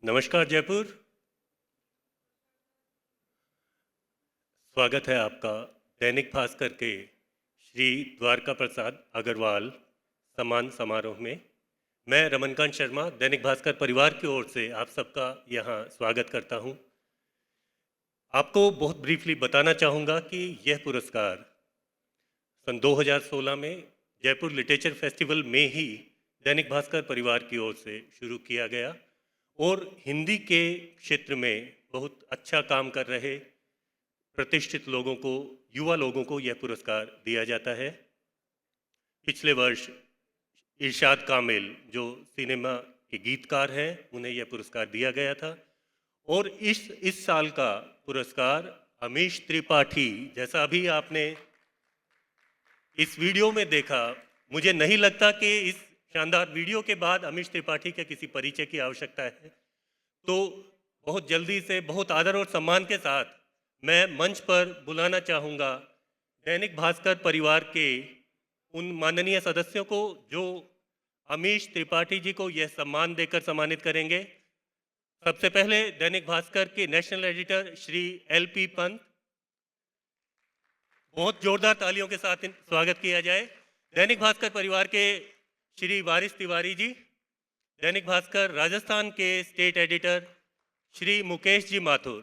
नमस्कार जयपुर। स्वागत है आपका दैनिक भास्कर के श्री द्वारका प्रसाद अग्रवाल सम्मान समारोह में। मैं रमनकांत शर्मा दैनिक भास्कर परिवार की ओर से आप सबका यहाँ स्वागत करता हूँ। आपको बहुत ब्रीफली बताना चाहूँगा कि यह पुरस्कार सन 2016 में जयपुर लिटरेचर फेस्टिवल में ही दैनिक भास्कर परिवार की ओर से शुरू किया गया और हिंदी के क्षेत्र में बहुत अच्छा काम कर रहे प्रतिष्ठित लोगों को, युवा लोगों को यह पुरस्कार दिया जाता है। पिछले वर्ष इरशाद कामिल जो सिनेमा के गीतकार हैं, उन्हें यह पुरस्कार दिया गया था और इस साल का पुरस्कार अमीश त्रिपाठी, जैसा अभी आपने इस वीडियो में देखा, मुझे नहीं लगता कि इस शानदार वीडियो के बाद अमीश त्रिपाठी के किसी परिचय की आवश्यकता है। तो बहुत जल्दी से, बहुत आदर और सम्मान के साथ मैं मंच पर बुलाना चाहूँगा दैनिक भास्कर परिवार के उन माननीय सदस्यों को जो अमीश त्रिपाठी जी को यह सम्मान देकर सम्मानित करेंगे। सबसे पहले दैनिक भास्कर के national editor Shri LP Pant, बहुत जोरदार तालियों के साथ स्वागत किया जाए। दैनिक भास्कर परिवार के श्री वारिस तिवारी जी, दैनिक भास्कर राजस्थान के स्टेट एडिटर श्री मुकेश जी माथुर,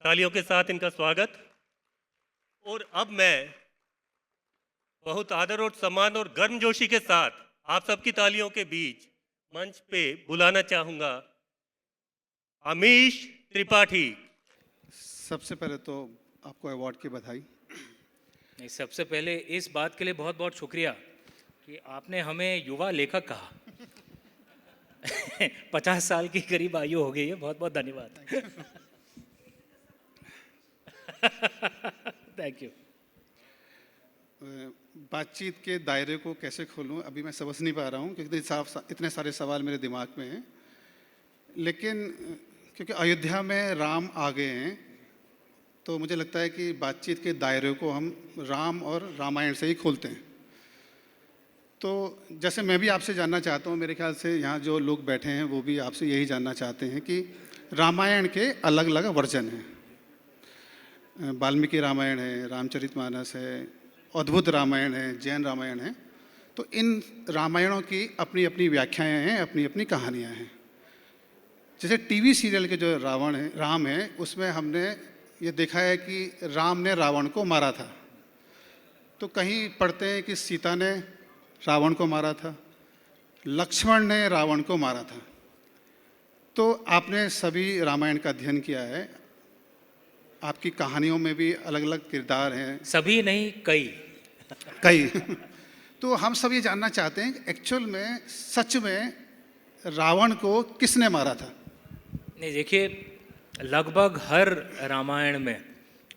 तालियों के साथ इनका स्वागत। और अब मैं बहुत आदर और सम्मान और गर्मजोशी के साथ आप सबकी तालियों के बीच मंच पे बुलाना चाहूंगा अमीश त्रिपाठी। सबसे पहले तो आपको अवार्ड की बधाई। नहीं, सबसे पहले इस बात के लिए बहुत बहुत शुक्रिया कि आपने हमें युवा लेखक कहा। 50 साल की करीब आयु हो गई है, बहुत बहुत धन्यवाद। Thank you. बातचीत के दायरे को कैसे खोलूं अभी मैं समझ नहीं पा रहा हूं क्योंकि इतने सारे सवाल मेरे दिमाग में हैं, लेकिन क्योंकि अयोध्या में राम आ गए हैं तो मुझे लगता है कि बातचीत के दायरे को हम राम और रामायण से ही खोलते हैं। तो जैसे मैं भी आपसे जानना चाहता हूँ, मेरे ख्याल से यहाँ जो लोग बैठे हैं वो भी आपसे यही जानना चाहते हैं कि रामायण के अलग अलग वर्जन हैं। वाल्मीकि रामायण है, रामचरितमानस है, अद्भुत रामायण है, जैन रामायण है। तो इन रामायणों की अपनी अपनी व्याख्याएं हैं, अपनी अपनी कहानियाँ हैं। जैसे टीवी सीरियल के जो राम है, उसमें हमने ये देखा है कि राम ने रावण को मारा था। तो कहीं पढ़ते हैं कि सीता ने रावण को मारा था, लक्ष्मण ने रावण को मारा था। तो आपने सभी रामायण का अध्ययन किया है, आपकी कहानियों में भी अलग अलग किरदार हैं। सभी नहीं, कई। तो हम सब ये जानना चाहते हैं कि एक्चुअल में सच में रावण को किसने मारा था? नहीं, देखिए, लगभग हर रामायण में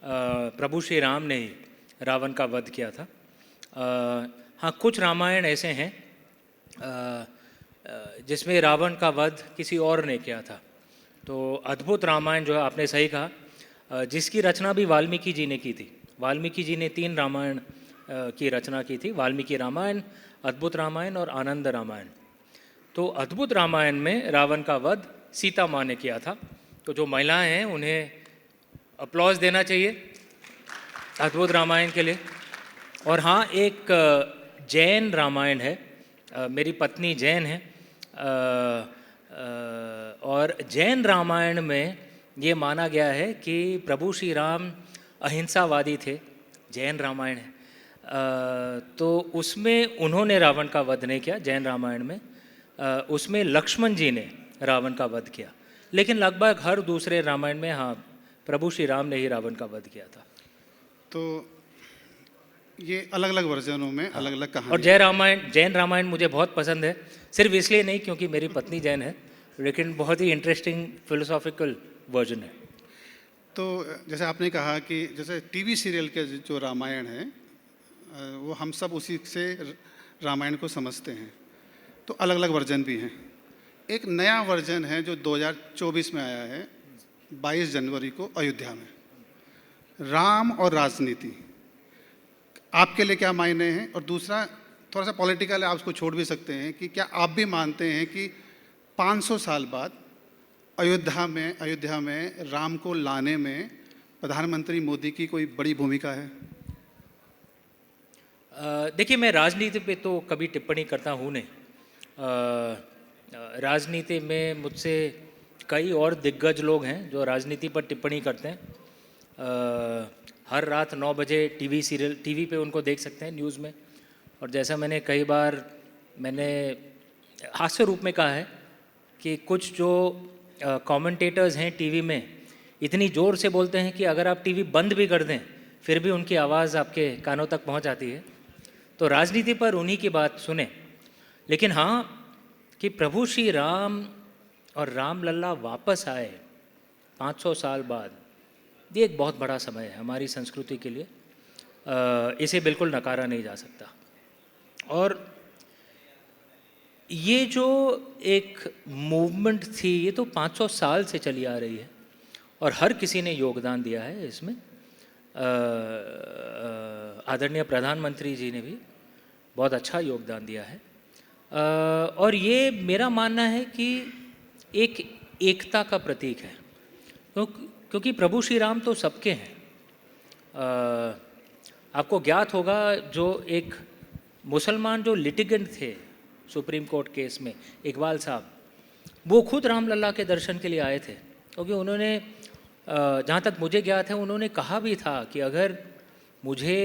प्रभु श्री राम ने ही रावण का वध किया था। हाँ, कुछ रामायण ऐसे हैं जिसमें रावण का वध किसी और ने किया था। तो अद्भुत रामायण जो है, आपने सही कहा, जिसकी रचना भी वाल्मीकि जी ने की थी। वाल्मीकि जी ने 3 रामायण की रचना की थी, वाल्मीकि रामायण, अद्भुत रामायण और आनंद रामायण। तो अद्भुत रामायण में रावण का वध सीता माँ ने किया था। तो जो महिलाएं हैं उन्हें अप्लॉज देना चाहिए अद्भुत रामायण के लिए। और हाँ, एक जैन रामायण है, मेरी पत्नी जैन है, और जैन रामायण में ये माना गया है कि प्रभु श्री राम अहिंसावादी थे। जैन रामायण है, तो उसमें उन्होंने रावण का वध नहीं किया। जैन रामायण में उसमें लक्ष्मण जी ने रावण का वध किया, लेकिन लगभग हर दूसरे रामायण में हाँ, प्रभु श्री राम ने ही रावण का वध किया था। तो ये अलग अलग वर्जनों में अलग अलग कहानी। और जैन रामायण मुझे बहुत पसंद है, सिर्फ इसलिए नहीं क्योंकि मेरी पत्नी जैन है, लेकिन बहुत ही इंटरेस्टिंग फिलोसॉफिकल वर्जन है। तो जैसे आपने कहा कि जैसे टीवी सीरियल के जो रामायण है वो हम सब उसी से रामायण को समझते हैं, तो अलग अलग वर्जन भी हैं। एक नया वर्जन है जो 2024 में आया है, 22 जनवरी को अयोध्या में, राम और राजनीति। आपके लिए क्या मायने हैं? और दूसरा थोड़ा सा पॉलिटिकल है, आप उसको छोड़ भी सकते हैं कि क्या आप भी मानते हैं कि 500 साल बाद अयोध्या में राम को लाने में प्रधानमंत्री मोदी की कोई बड़ी भूमिका है? देखिए, मैं राजनीति पे तो कभी टिप्पणी करता हूँ नहीं। राजनीति में मुझसे कई और दिग्गज लोग हैं जो राजनीति पर टिप्पणी करते हैं। हर रात 9 बजे टीवी पे उनको देख सकते हैं न्यूज़ में। और जैसा मैंने कई बार हास्य रूप में कहा है कि कुछ जो कमेंटेटर्स हैं टीवी में इतनी ज़ोर से बोलते हैं कि अगर आप टीवी बंद भी कर दें फिर भी उनकी आवाज़ आपके कानों तक पहुंच जाती है। तो राजनीति पर उन्हीं की बात सुने। लेकिन हाँ, कि प्रभु श्री राम और राम लल्ला वापस आए 500 साल बाद, ये एक बहुत बड़ा समय है हमारी संस्कृति के लिए। इसे बिल्कुल नकारा नहीं जा सकता। और ये जो एक मूवमेंट थी ये तो 500 साल से चली आ रही है और हर किसी ने योगदान दिया है इसमें। आदरणीय प्रधानमंत्री जी ने भी बहुत अच्छा योगदान दिया है। और ये मेरा मानना है कि एक एकता का प्रतीक है, क्योंकि प्रभु श्री राम तो सबके हैं। आपको ज्ञात होगा जो एक मुसलमान जो लिटिगेंट थे सुप्रीम कोर्ट केस में, इकबाल साहब, वो खुद रामलला के दर्शन के लिए आए थे, क्योंकि उन्होंने जहाँ तक मुझे ज्ञात है उन्होंने कहा भी था कि अगर मुझे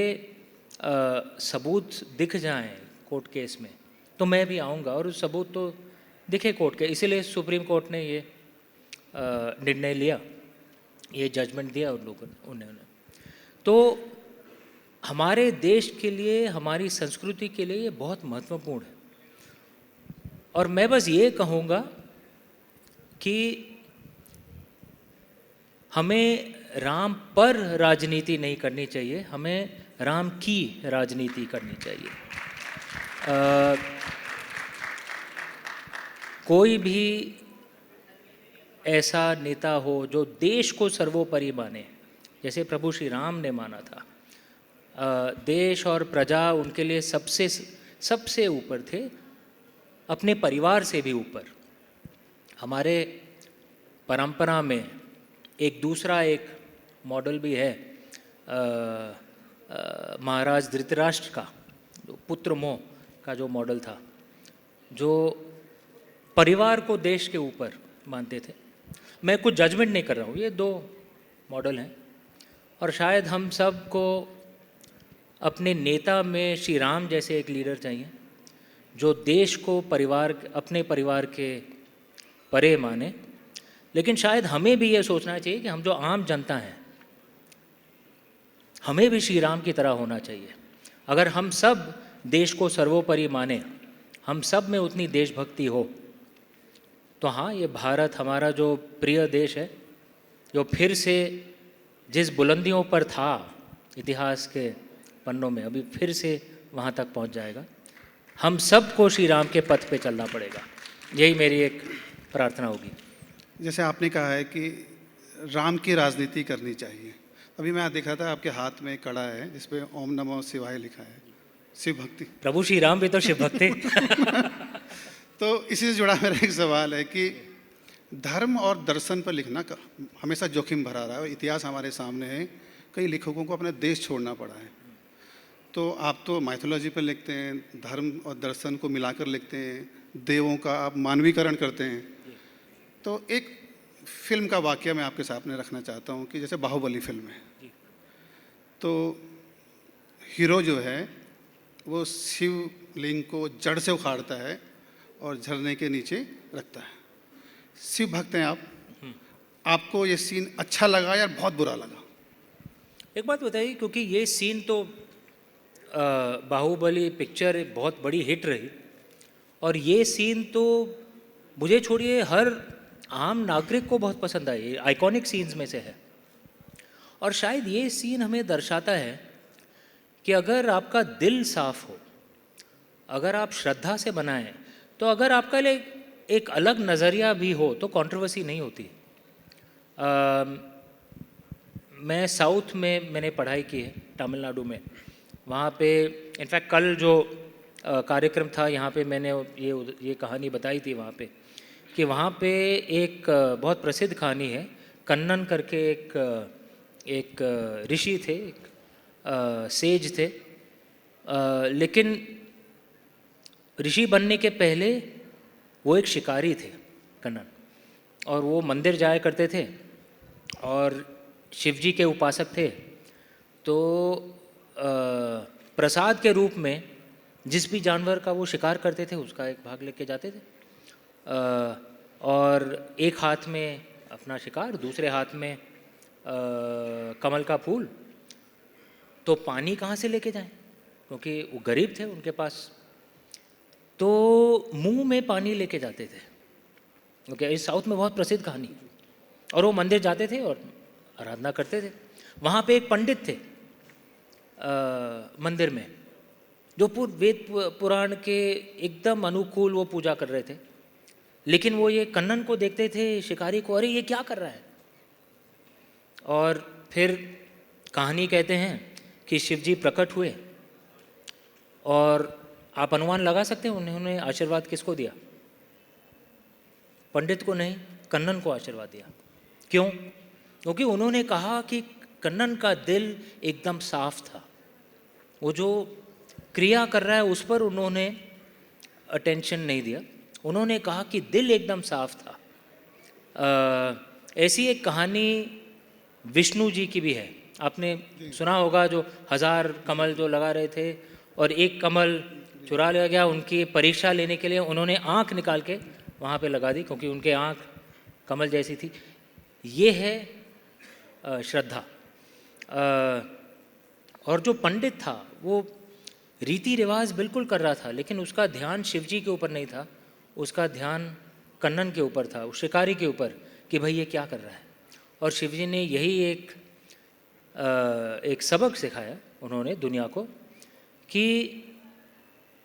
सबूत दिख जाएं कोर्ट केस में तो मैं भी आऊँगा। और उस सबूत तो दिखे कोर्ट के, इसीलिए सुप्रीम कोर्ट ने ये निर्णय लिया, ये जजमेंट दिया उन्होंने। तो हमारे देश के लिए, हमारी संस्कृति के लिए ये बहुत महत्वपूर्ण है। और मैं बस ये कहूँगा कि हमें राम पर राजनीति नहीं करनी चाहिए, हमें राम की राजनीति करनी चाहिए। कोई भी ऐसा नेता हो जो देश को सर्वोपरि माने, जैसे प्रभु श्री राम ने माना था। देश और प्रजा उनके लिए सबसे ऊपर थे, अपने परिवार से भी ऊपर। हमारे परंपरा में एक दूसरा एक मॉडल भी है, महाराज धृतराष्ट्र का जो पुत्र मोह का जो मॉडल था, जो परिवार को देश के ऊपर मानते थे। मैं कुछ जजमेंट नहीं कर रहा हूँ, ये 2 मॉडल हैं। और शायद हम सब को अपने नेता में श्री राम जैसे एक लीडर चाहिए जो देश को अपने परिवार के परे माने। लेकिन शायद हमें भी ये सोचना चाहिए कि हम जो आम जनता हैं, हमें भी श्री राम की तरह होना चाहिए। अगर हम सब देश को सर्वोपरि माने, हम सब में उतनी देशभक्ति हो, तो हाँ, ये भारत हमारा जो प्रिय देश है, जो फिर से जिस बुलंदियों पर था इतिहास के पन्नों में, अभी फिर से वहाँ तक पहुँच जाएगा। हम सबको श्री राम के पथ पे चलना पड़ेगा, यही मेरी एक प्रार्थना होगी। जैसे आपने कहा है कि राम की राजनीति करनी चाहिए, अभी मैं देखा था आपके हाथ में कड़ा है जिस पे ओम नमो शिवाय लिखा है, शिव भक्ति। प्रभु श्री राम भी तो शिव भक्त थे। तो इसी से जुड़ा मेरा एक सवाल है कि धर्म और दर्शन पर लिखना हमेशा जोखिम भरा रहा है। इतिहास हमारे सामने है, कई लेखकों को अपना देश छोड़ना पड़ा है। तो आप तो माइथोलॉजी पर लिखते हैं, धर्म और दर्शन को मिलाकर लिखते हैं, देवों का आप मानवीकरण करते हैं। तो एक फिल्म का वाकया मैं आपके सामने रखना चाहता हूँ कि जैसे बाहुबली फिल्म है, तो हीरो जो है वो शिवलिंग को जड़ से उखाड़ता है और झरने के नीचे रखता है। शिव भक्त हैं आप, आपको ये सीन अच्छा लगा या बहुत बुरा लगा? एक बात बताइए, क्योंकि ये सीन तो बाहुबली पिक्चर एक बहुत बड़ी हिट रही, और ये सीन तो मुझे छोड़िए हर आम नागरिक को बहुत पसंद आई, आइकॉनिक सीन्स में से है। और शायद ये सीन हमें दर्शाता है कि अगर आपका दिल साफ हो, अगर आप श्रद्धा से बनाएं, तो अगर आपका लिए एक अलग नज़रिया भी हो तो कंट्रोवर्सी नहीं होती। मैं साउथ में मैंने पढ़ाई की है, तमिलनाडु में। वहाँ पे इनफैक्ट कल जो कार्यक्रम था यहाँ पे मैंने ये कहानी बताई थी वहाँ पे, कि वहाँ पे एक बहुत प्रसिद्ध कहानी है। कन्नन करके एक ऋषि थे, सेज थे, लेकिन ऋषि बनने के पहले वो एक शिकारी थे कन्नन, और वो मंदिर जाया करते थे और शिवजी के उपासक थे। तो प्रसाद के रूप में जिस भी जानवर का वो शिकार करते थे उसका एक भाग लेके जाते थे, और एक हाथ में अपना शिकार, दूसरे हाथ में कमल का फूल। तो पानी कहाँ से लेके जाएं, क्योंकि वो गरीब थे, उनके पास तो मुंह में पानी लेके जाते थे। ओके, इस साउथ में बहुत प्रसिद्ध कहानी। और वो मंदिर जाते थे और आराधना करते थे। वहाँ पे एक पंडित थे मंदिर में, जो वेद पुराण के एकदम अनुकूल वो पूजा कर रहे थे। लेकिन वो ये कन्नन को देखते थे, शिकारी को, अरे ये क्या कर रहा है। और फिर कहानी कहते हैं कि शिवजी प्रकट हुए, और आप अनुमान लगा सकते हैं उन्होंने आशीर्वाद किसको दिया? पंडित को नहीं, कन्नन को आशीर्वाद दिया। क्यों? क्योंकि उन्होंने कहा कि कन्नन का दिल एकदम साफ था। वो जो क्रिया कर रहा है उस पर उन्होंने अटेंशन नहीं दिया, उन्होंने कहा कि दिल एकदम साफ था। ऐसी एक कहानी विष्णु जी की भी है, आपने सुना होगा, जो 1000 कमल जो लगा रहे थे और एक कमल चुरा लिया गया। उनकी परीक्षा लेने के लिए उन्होंने आँख निकाल के वहाँ पे लगा दी, क्योंकि उनके आँख कमल जैसी थी। ये है श्रद्धा। और जो पंडित था वो रीति रिवाज बिल्कुल कर रहा था, लेकिन उसका ध्यान शिवजी के ऊपर नहीं था, उसका ध्यान कन्नन के ऊपर था, उस शिकारी के ऊपर, कि भाई ये क्या कर रहा है। और शिवजी ने यही एक सबक सिखाया उन्होंने दुनिया को, कि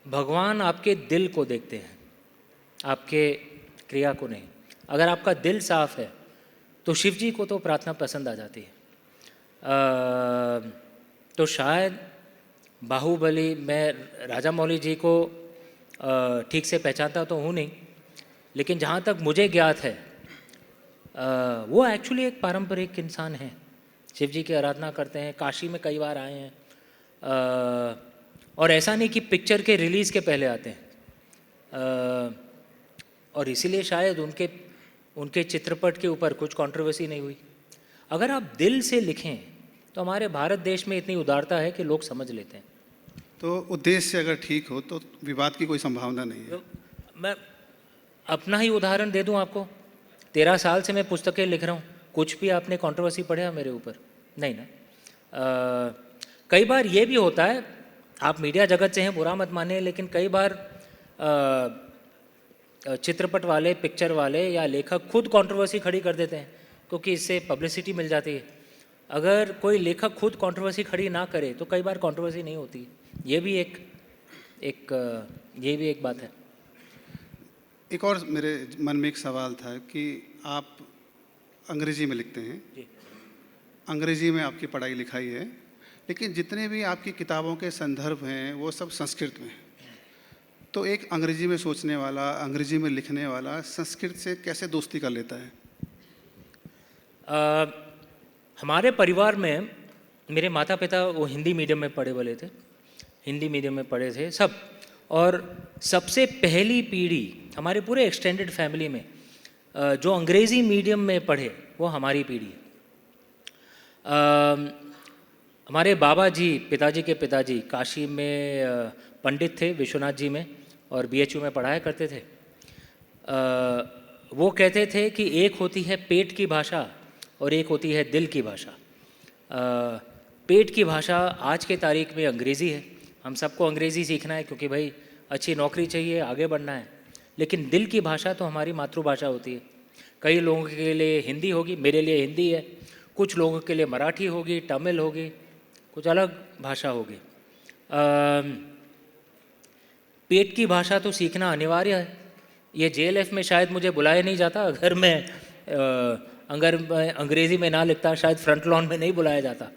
भगवान आपके दिल को देखते हैं, आपके क्रिया को नहीं। अगर आपका दिल साफ है तो शिवजी को तो प्रार्थना पसंद आ जाती है। तो शायद बाहुबली, मैं राजा मौली जी को ठीक से पहचानता तो हूँ नहीं, लेकिन जहाँ तक मुझे ज्ञात है वो एक्चुअली एक पारंपरिक इंसान है, शिवजी की आराधना करते हैं, काशी में कई बार आए हैं। और ऐसा नहीं कि पिक्चर के रिलीज़ के पहले आते हैं, और इसीलिए शायद उनके चित्रपट के ऊपर कुछ कंट्रोवर्सी नहीं हुई। अगर आप दिल से लिखें तो हमारे भारत देश में इतनी उदारता है कि लोग समझ लेते हैं। तो उद्देश्य अगर ठीक हो तो विवाद की कोई संभावना नहीं है। तो मैं अपना ही उदाहरण दे दूं आपको। 13 साल से मैं पुस्तकें लिख रहा हूँ, कुछ भी आपने कंट्रोवर्सी पढ़ा मेरे ऊपर? नहीं ना। कई बार ये भी होता है, आप मीडिया जगत से हैं, बुरा मत माने, लेकिन कई बार चित्रपट वाले, पिक्चर वाले या लेखक खुद कंट्रोवर्सी खड़ी कर देते हैं, क्योंकि इससे पब्लिसिटी मिल जाती है। अगर कोई लेखक खुद कंट्रोवर्सी खड़ी ना करे तो कई बार कंट्रोवर्सी नहीं होती। ये भी एक बात है। एक और मेरे मन में एक सवाल था कि आप अंग्रेजी में लिखते हैं जी। अंग्रेजी में आपकी पढ़ाई लिखाई है, लेकिन जितने भी आपकी किताबों के संदर्भ हैं वो सब संस्कृत में हैं। तो एक अंग्रेजी में सोचने वाला, अंग्रेजी में लिखने वाला संस्कृत से कैसे दोस्ती कर लेता है? हमारे परिवार में मेरे माता पिता वो हिंदी मीडियम में पढ़े वाले थे, हिंदी मीडियम में पढ़े थे सब। और सबसे पहली पीढ़ी हमारे पूरे एक्सटेंडेड फैमिली में जो अंग्रेज़ी मीडियम में पढ़े वो हमारी पीढ़ी है। हमारे बाबा जी, पिताजी के पिताजी काशी में पंडित थे, विश्वनाथ जी में, और बीएचयू में पढ़ाया करते थे। वो कहते थे कि एक होती है पेट की भाषा और एक होती है दिल की भाषा। पेट की भाषा आज के तारीख में अंग्रेज़ी है, हम सबको अंग्रेज़ी सीखना है क्योंकि भाई अच्छी नौकरी चाहिए, आगे बढ़ना है। लेकिन दिल की भाषा तो हमारी मातृभाषा होती है। कई लोगों के लिए हिंदी होगी, मेरे लिए हिंदी है, कुछ लोगों के लिए मराठी होगी, तमिल होगी, कुछ अलग भाषा होगी। पेट की भाषा तो सीखना अनिवार्य है। ये जेएलएफ में शायद मुझे बुलाया नहीं जाता अगर मैं अंग्रेज़ी में ना लिखता, शायद फ्रंट लॉन में नहीं बुलाया जाता।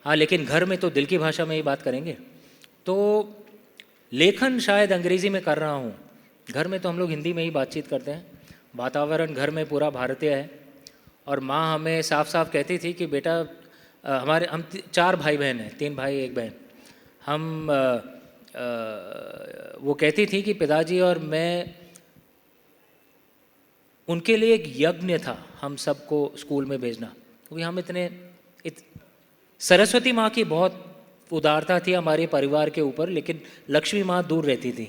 हाँ, लेकिन घर में तो दिल की भाषा में ही बात करेंगे। तो लेखन शायद अंग्रेज़ी में कर रहा हूँ, घर में तो हम लोग हिंदी में ही बातचीत करते हैं। वातावरण घर में पूरा भारतीय है। और माँ हमें साफ साफ कहती थी कि बेटा हम 4 भाई बहन हैं, 3 भाई 1 बहन। वो कहती थी कि पिताजी और मैं, उनके लिए एक यज्ञ था हम सबको स्कूल में भेजना, क्योंकि हम सरस्वती माँ की बहुत उदारता थी हमारे परिवार के ऊपर, लेकिन लक्ष्मी माँ दूर रहती थी।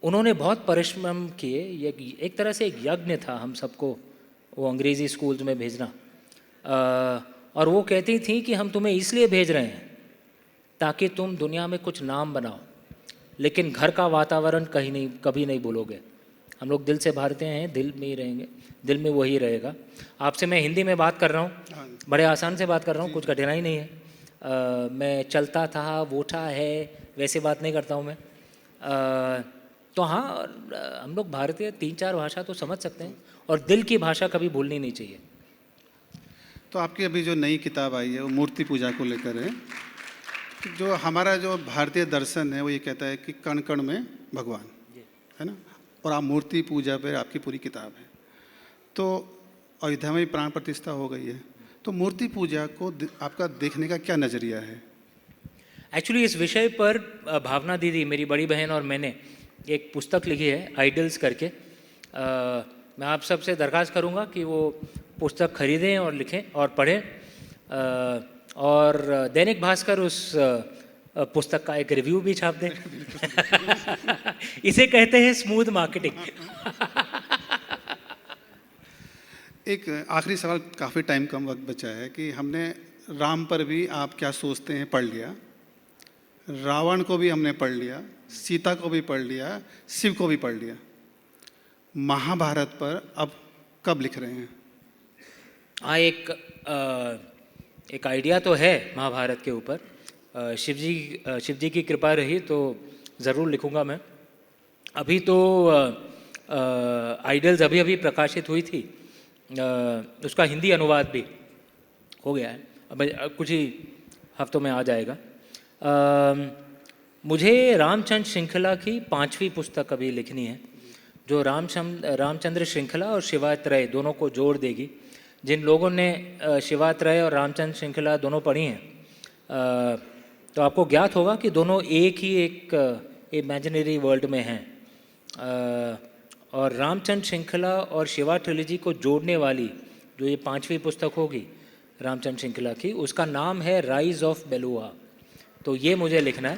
उन्होंने बहुत परिश्रम किए, एक तरह से एक यज्ञ था हम सबको वो अंग्रेज़ी स्कूल्स में भेजना। और वो कहती थी कि हम तुम्हें इसलिए भेज रहे हैं ताकि तुम दुनिया में कुछ नाम बनाओ, लेकिन घर का वातावरण कभी नहीं भूलोगे। हम लोग दिल से भारतीय हैं, दिल में ही रहेंगे, दिल में वही रहेगा। आपसे मैं हिंदी में बात कर रहा हूँ, बड़े आसान से बात कर रहा हूँ, कुछ कठिनाई नहीं है। मैं चलता था वोटा है वैसे बात नहीं करता हूँ मैं। तो हाँ, हम लोग भारतीय 3-4 भाषा तो समझ सकते हैं, और दिल की भाषा कभी भूलनी नहीं चाहिए। तो आपकी अभी जो नई किताब आई है वो मूर्ति पूजा को लेकर है। जो हमारा जो भारतीय दर्शन है वो ये कहता है कि कण कण में भगवान है ना, और आप मूर्ति पूजा पर आपकी पूरी किताब है। तो अयोध्या में प्राण प्रतिष्ठा हो गई है, तो मूर्ति पूजा को आपका देखने का क्या नज़रिया है? एक्चुअली इस विषय पर भावना दीदी, मेरी बड़ी बहन, और मैंने एक पुस्तक लिखी है आइडल्स करके। मैं आप सबसे दरख्वास्त करूँगा कि वो पुस्तक खरीदें और लिखें और पढ़ें। और दैनिक भास्कर उस पुस्तक का एक रिव्यू भी छाप दें। इसे कहते हैं स्मूथ मार्केटिंग। एक आखिरी सवाल, काफ़ी टाइम कम वक्त बचा है, कि हमने राम पर भी आप क्या सोचते हैं पढ़ लिया, रावण को भी हमने पढ़ लिया, सीता को भी पढ़ लिया, शिव को भी पढ़ लिया। महाभारत पर अब कब लिख रहे हैं? हाँ, एक आइडिया तो है महाभारत के ऊपर। शिव जी की कृपा रही तो ज़रूर लिखूँगा मैं। अभी तो आइडल्स अभी प्रकाशित हुई थी, उसका हिंदी अनुवाद भी हो गया है, अब कुछ ही हफ्तों में आ जाएगा। मुझे रामचंद्र श्रृंखला की 5वीं पुस्तक अभी लिखनी है, जो रामचंद्र श्रृंखला और शिवात्रय दोनों को जोड़ देगी। जिन लोगों ने शिवात्रय और रामचंद्र श्रृंखला दोनों पढ़ी हैं, तो आपको ज्ञात होगा कि दोनों एक इमेजिनरी वर्ल्ड में हैं। और रामचंद्र श्रृंखला और शिवा ट्रिलॉजी को जोड़ने वाली जो ये 5वीं पुस्तक होगी रामचंद्र श्रृंखला की, उसका नाम है राइज ऑफ बेलुआ। तो ये मुझे लिखना है।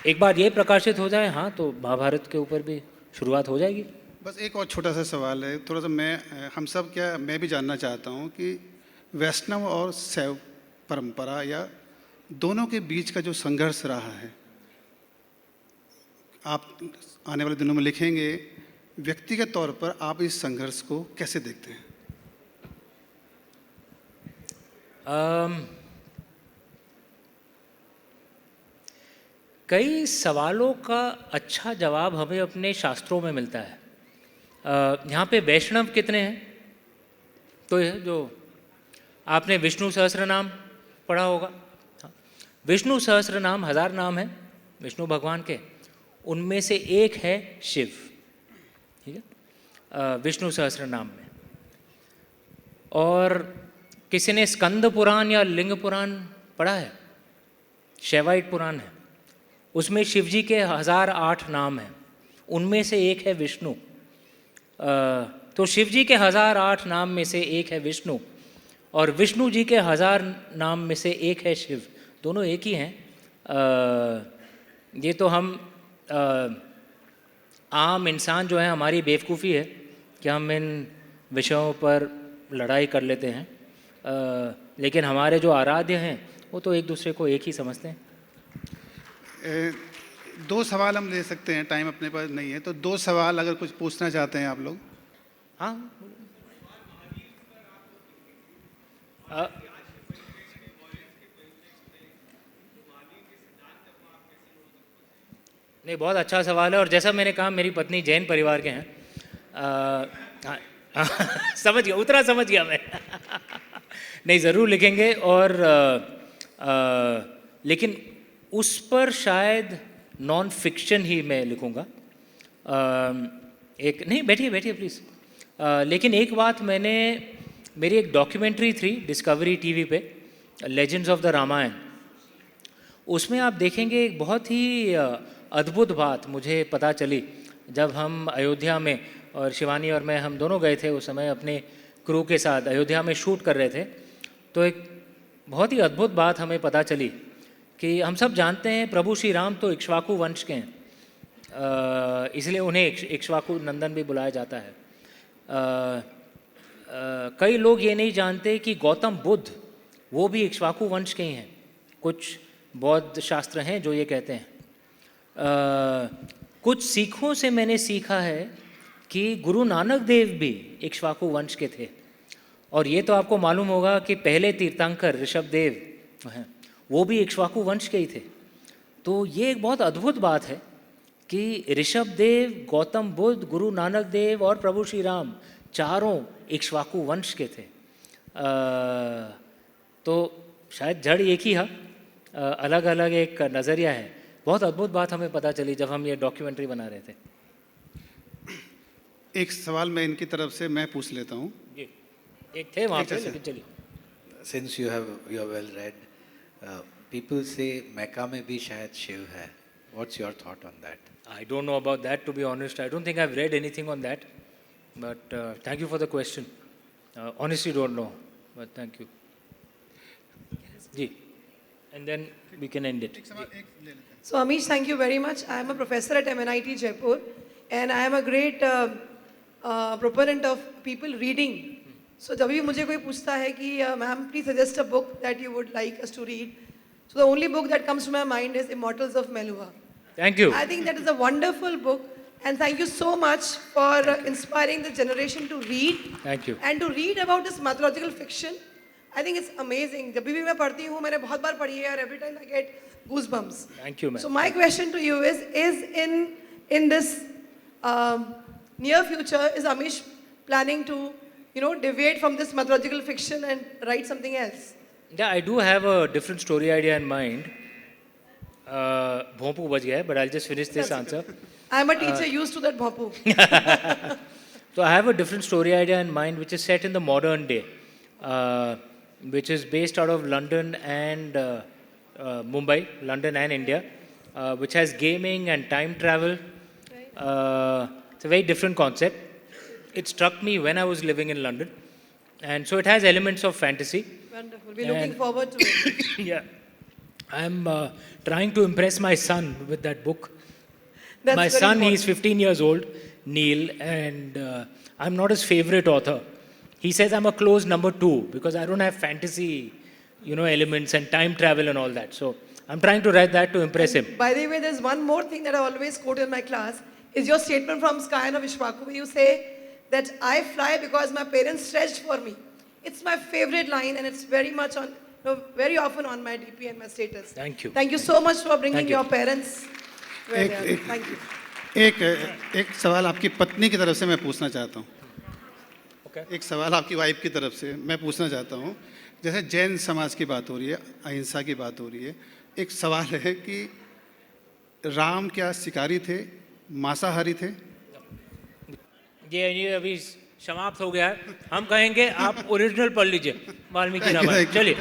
एक बार ये प्रकाशित हो जाए, हाँ, तो महाभारत के ऊपर भी शुरुआत हो जाएगी। बस एक और छोटा सा सवाल है, थोड़ा सा मैं भी जानना चाहता हूँ कि वैष्णव और शैव परंपरा या दोनों के बीच का जो संघर्ष रहा है, आप आने वाले दिनों में लिखेंगे, व्यक्तिगत तौर पर आप इस संघर्ष को कैसे देखते हैं? कई सवालों का अच्छा जवाब हमें अपने शास्त्रों में मिलता है। यहाँ पे वैष्णव कितने हैं? तो ये जो आपने विष्णु सहस्त्र नाम पढ़ा होगा, विष्णु सहस्त्र नाम 1000 नाम है विष्णु भगवान के, उनमें से एक है शिव, ठीक है, विष्णु सहस्त्र नाम में। और किसी ने स्कंद पुराण या लिंग पुराण पढ़ा है? शैवाइट पुराण है, उसमें शिव जी के 1008 नाम हैं, उनमें से एक है विष्णु। तो शिव जी के 1008 नाम में से एक है विष्णु, और विष्णु जी के 1000 नाम में से एक है शिव। दोनों एक ही हैं। ये तो हम आम इंसान जो है, हमारी बेवकूफ़ी है कि हम इन विषयों पर लड़ाई कर लेते हैं, लेकिन हमारे जो आराध्य हैं वो तो एक दूसरे को एक ही समझते हैं। 2 सवाल हम ले सकते हैं, टाइम अपने पास नहीं है, तो 2 सवाल अगर कुछ पूछना चाहते हैं आप लोग। हाँ, नहीं, बहुत अच्छा सवाल है। और जैसा मैंने कहा, मेरी पत्नी जैन परिवार के हैं। समझ गया, उतना समझ गया मैं। नहीं, ज़रूर लिखेंगे। और लेकिन उस पर शायद नॉन फिक्शन ही मैं लिखूँगा। एक नहीं, बैठिए बैठिए प्लीज़। लेकिन एक बात मेरी एक डॉक्यूमेंट्री थी डिस्कवरी टीवी पे, लेजेंड्स ऑफ द रामायण। उसमें आप देखेंगे एक बहुत ही अद्भुत बात मुझे पता चली जब हम अयोध्या में, और शिवानी और मैं हम दोनों गए थे उस समय अपने क्रू के साथ अयोध्या में शूट कर रहे थे। तो एक बहुत ही अद्भुत बात हमें पता चली कि हम सब जानते हैं प्रभु श्री राम तो इक्ष्वाकु वंश के हैं, इसलिए उन्हें इक्ष्वाकु नंदन भी बुलाया जाता है। कई लोग ये नहीं जानते कि गौतम बुद्ध वो भी इक्ष्वाकु वंश के ही हैं। कुछ बौद्ध शास्त्र हैं जो ये कहते हैं। कुछ सिखों से मैंने सीखा है कि गुरु नानक देव भी इक्ष्वाकु वंश के थे, और ये तो आपको मालूम होगा कि पहले तीर्थंकर ऋषभ देव हैं, वो भी इक्ष्वाकु वंश के ही थे। तो ये एक बहुत अद्भुत बात है कि ऋषभ देव, गौतम बुद्ध, गुरु नानक देव और प्रभु श्री राम चारों इक्ष्वाकु वंश के थे। तो शायद जड़ एक ही है, अलग अलग एक नज़रिया है। बहुत अद्भुत बात हमें पता चली जब हम ये डॉक्यूमेंट्री बना रहे थे। एक सवाल मैं इनकी तरफ से मैं पूछ लेता हूँ। जी, एक थे वहाँ पे, लेकिन चलिए। Since you are well read, people say Mecca में भी शायद शिव है. What's your thought on that? I don't know about that, to be honest. I don't think I've read anything on that. But thank you for the question. Honestly don't know, but thank you. Ji. And then we can end it. So Amish, thank you very much. I am a professor at MNIT Jaipur, and I am a great proponent of people reading. So जब भी मुझे कोई पूछता है कि ma'am, please suggest a book that you would like us to read. So the only book that comes to my mind is Immortals of Meluha. Thank you. I think that is a wonderful book, and thank you so much for inspiring the generation to read. Thank you. And to read about this mythological fiction. I think it's amazing. जब भी मैं पढ़ती हूँ, मैंने बहुत बार पढ़ी है, और every time I get goosebumps. Thank you, ma'am. So my question to you is in this near future, is Amish planning to, deviate from this mythological fiction and write something else? Yeah, I do have a different story idea in mind. भोंपू बज गया है, but I'll just finish this answer. I am a teacher used to that bhapu. So I have a different story idea in mind, which is set in the modern day, which is based out of London and Mumbai, London and India, which has gaming and time travel. It's a very different concept. It struck me when I was living in London, and so it has elements of fantasy. Wonderful. We're looking forward to it. Yeah, I'm trying to impress my son with that book. That's My very son, important. he's 15 years old, Neil, and I'm not his favorite author. He says I'm a close number 2 because I don't have fantasy, elements and time travel and all that. So I'm trying to write that to impress him. By the way, there's one more thing that I always quote in my class, is your statement from Skyan of Vishwaku, where you say that I fly because my parents stretched for me. It's my favorite line, and it's very much on, very often on my DP and my status. Thank you. Thank you so much for bringing Thank you. your parents where they are. Thank you. एक सवाल आपकी पत्नी की तरफ से मैं पूछना चाहता हूँ। Okay. एक सवाल आपकी वाइफ की तरफ से मैं पूछना चाहता हूँ। जैसे जैन समाज की बात हो रही है, अहिंसा की बात हो रही है, एक सवाल है कि राम क्या शिकारी थे, मांसाहारी थे? ये अभी समाप्त हो गया है। हम कहेंगे आप ओरिजिनल पढ़ लीजिए वाल्मीकि रामायण। चलिए।